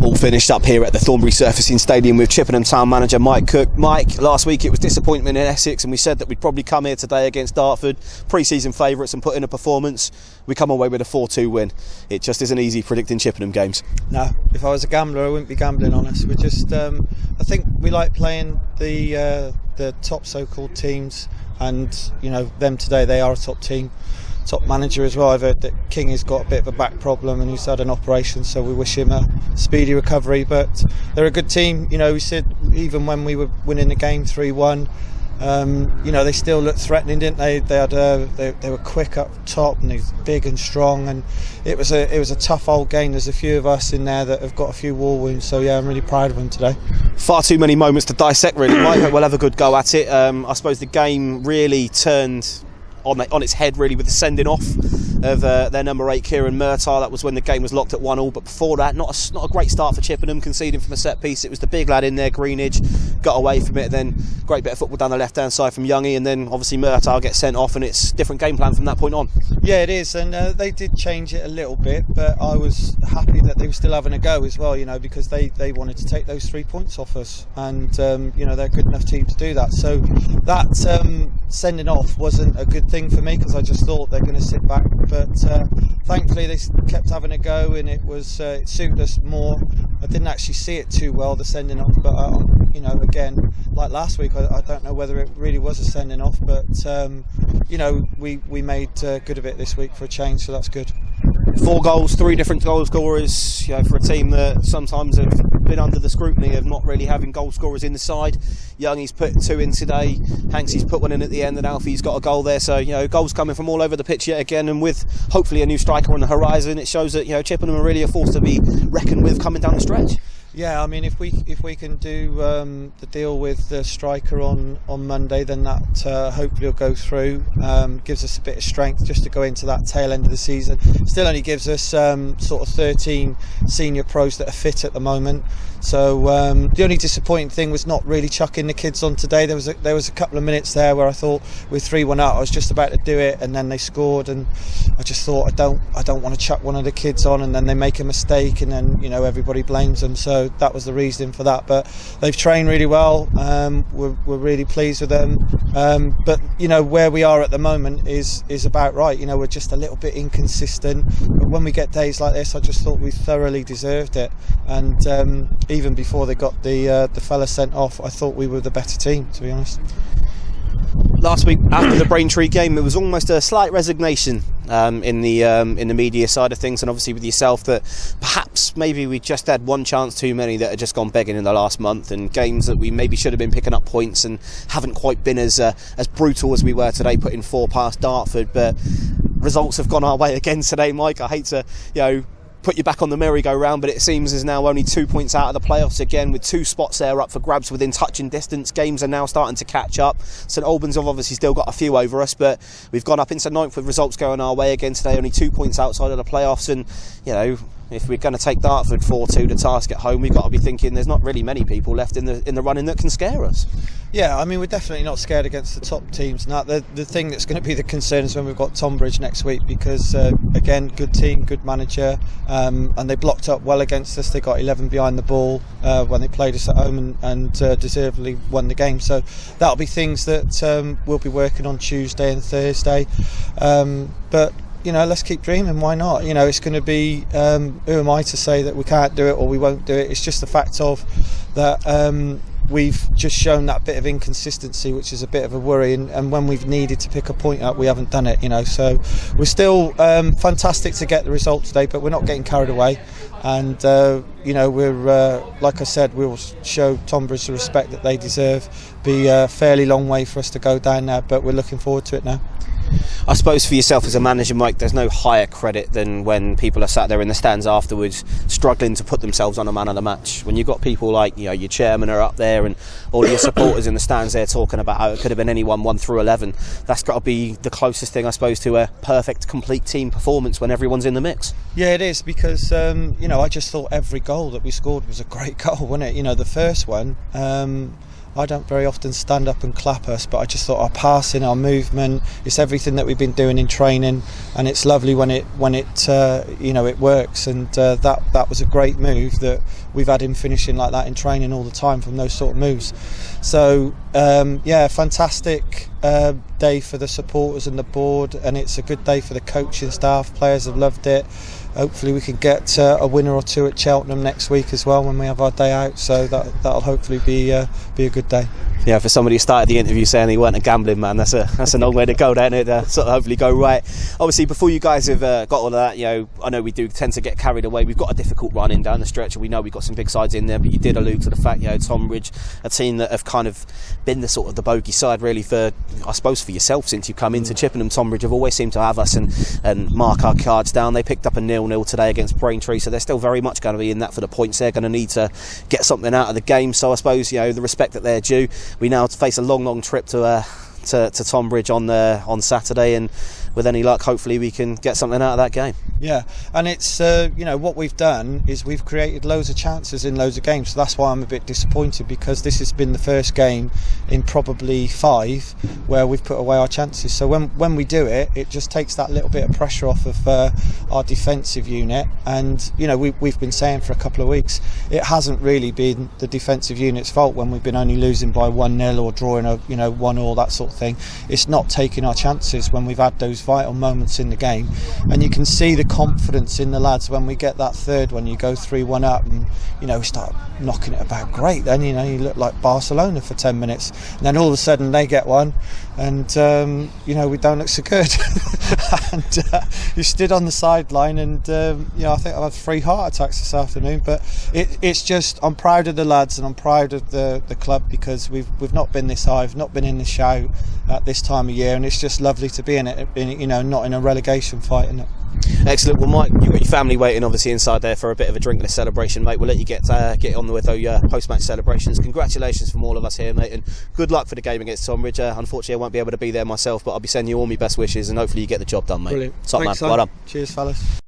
all finished up here at the Thornbury Surfacing Stadium with Chippenham Town manager Mike Cook. Mike, last week it was disappointment in Essex and we said that we'd probably come here today against Dartford, pre-season favourites, and put in a performance. We come away with a 4-2 win. It just isn't easy predicting Chippenham games. No, if I was a gambler I wouldn't be gambling on us. We're just, I think we like playing the top so-called teams, and you know them today, they are a top team. Top manager as well. I've heard that King has got a bit of a back problem and he's had an operation, so we wish him a speedy recovery. But they're a good team. You know, we said even when we were winning the game 3-1, you know, they still looked threatening, didn't they? They were quick up top and they were big and strong, and it was a tough old game. There's a few of us in there that have got a few war wounds, so yeah, I'm really proud of them today. Far too many moments to dissect, really, Mike. We'll have a good go at it. I suppose the game really turned on its head, really, with the sending off of their number 8 Kieran Murtagh. That was when the game was locked at 1-1, but before that, not a great start for Chippenham, conceding from a set piece. It was the big lad in there, Greenidge, got away from it, then great bit of football down the left hand side from Youngie, and then obviously Murtagh gets sent off, and it's a different game plan from that point on. Yeah, it is, and they did change it a little bit, but I was happy that they were still having a go as well, you know, because they wanted to take those 3 points off us, and you know, they're a good enough team to do that. So that sending off wasn't a good thing for me, because I just thought they're going to sit back, but thankfully they kept having a go, and it suited us more. I didn't actually see it too well, the sending off, but you know, again, like last week, I don't know whether it really was a sending off, but you know, we made good of it this week for a change, so that's good. 4 goals, 3 different goal scorers, you know, for a team that sometimes have been under the scrutiny of not really having goal scorers in the side. Youngie's put 2 in today, Hanksy's put 1 in at the end, and Alfie's got a goal there. So, you know, goals coming from all over the pitch yet again, and with hopefully a new striker on the horizon, it shows that, you know, Chippenham are really a force to be reckoned with coming down the stretch. Yeah, I mean, if we can do the deal with the striker on Monday, then that hopefully will go through. Gives us a bit of strength just to go into that tail end of the season. Still only gives us sort of 13 senior pros that are fit at the moment. So the only disappointing thing was not really chucking the kids on today. There was a couple of minutes there where I thought with 3-1 out, I was just about to do it, and then they scored, and I just thought I don't want to chuck one of the kids on, and then they make a mistake, and then, you know, everybody blames them. So that was the reason for that. But they've trained really well. We're really pleased with them. But you know, where we are at the moment is about right. You know, we're just a little bit inconsistent. But when we get days like this, I just thought we thoroughly deserved it. And even before they got the fella sent off, I thought we were the better team, to be honest. Last week after the Braintree game, it was almost a slight resignation in the media side of things, and obviously with yourself, that perhaps maybe we just had one chance too many that had just gone begging in the last month, and games that we maybe should have been picking up points and haven't quite been as brutal as we were today, putting 4 past Dartford. But results have gone our way again today, Mike. I hate to, you know, put you back on the merry-go-round, but it seems there's now only 2 points out of the playoffs again, with 2 spots there up for grabs within touching distance. Games are now starting to catch up. St Albans have obviously still got a few over us, but we've gone up into 9th with results going our way again today, only 2 points outside of the playoffs. And you know, if we're going to take Dartford 4-2 to task at home, we've got to be thinking there's not really many people left in the running that can scare us. Yeah, I mean, we're definitely not scared against the top teams. Now, the thing that's going to be the concern is when we've got Tonbridge next week, because again, good team, good manager, and they blocked up well against us. They got 11 behind the ball when they played us at home, and deservedly won the game. So that'll be things that we'll be working on Tuesday and Thursday. But you know, let's keep dreaming. Why not? You know, it's going to be, who am I to say that we can't do it or we won't do it? It's just the fact of that we've just shown that bit of inconsistency, which is a bit of a worry, and when we've needed to pick a point up, we haven't done it, you know. So we're still fantastic to get the result today, but we're not getting carried away, and you know, we're like I said, we'll show Tonbridge the respect that they deserve. Be a fairly long way for us to go down there, but we're looking forward to it now. I suppose for yourself as a manager, Mike, there's no higher credit than when people are sat there in the stands afterwards struggling to put themselves on a man of the match. When you've got people like, you know, your chairman are up there and all your supporters in the stands there talking about how it could have been anyone 1 through 11, that's got to be the closest thing, I suppose, to a perfect, complete team performance when everyone's in the mix. Yeah, it is, because you know, I just thought every goal that we scored was a great goal, wasn't it? You know, the first one, I don't very often stand up and clap us, but I just thought our passing, our movement, it's everything that we've been doing in training, and it's lovely when it it works. And that was a great move that we've had him finishing like that in training all the time from those sort of moves. So fantastic day for the supporters and the board, and it's a good day for the coaching staff. Players have loved it. Hopefully we can get a winner or two at Cheltenham next week as well when we have our day out, so that'll hopefully be a good day. Yeah, for somebody who started the interview saying he weren't a gambling man, that's a long way to go, don't it? Sort of hopefully go right. Obviously, before you guys have got all of that, I know we do tend to get carried away. We've got a difficult run in down the stretch, and we know we've got some big sides in there. But you did allude to the fact, Tonbridge, a team that have kind of been the sort of the bogey side really for, I suppose, for yourself since you've come into Chippenham. Tonbridge have always seemed to have us and mark our cards down. They picked up a 0-0 today against Braintree, so they're still very much going to be in that for the points. They're going to need to get something out of the game. So I suppose the respect that they're due. We now face a long trip to Tonbridge on Saturday, and with any luck, hopefully we can get something out of that game. Yeah, and it's what we've done is we've created loads of chances in loads of games, so that's why I'm a bit disappointed, because this has been the first game in probably 5 where we've put away our chances. So when we do it, it just takes that little bit of pressure off of our defensive unit. And we've been saying for a couple of weeks it hasn't really been the defensive unit's fault when we've been only losing by 1-0 or drawing a 1-1, that sort of thing. It's not taking our chances when we've had those vital moments in the game, and you can see the confidence in the lads when we get that third one. You go 3-1 up, and we start knocking it about great. Then you look like Barcelona for 10 minutes, and then all of a sudden they get one, and we don't look so good. And you stood on the sideline, and I think I've had 3 heart attacks this afternoon. But it's just, I'm proud of the lads, and I'm proud of the club, because we've not been this high, we've not been in the shout at this time of year, and it's just lovely to be in it, not in a relegation fight, isn't it? Excellent. Well, Mike, you've got your family waiting obviously inside there for a bit of a drinkless celebration, mate. We'll let you get on with your post-match celebrations. Congratulations from all of us here, mate, and good luck for the game against Tonbridge. Unfortunately, I won't be able to be there myself, but I'll be sending you all my best wishes, and hopefully you get the job done, mate. Brilliant. Top Thanks, man. Well done. Cheers, fellas.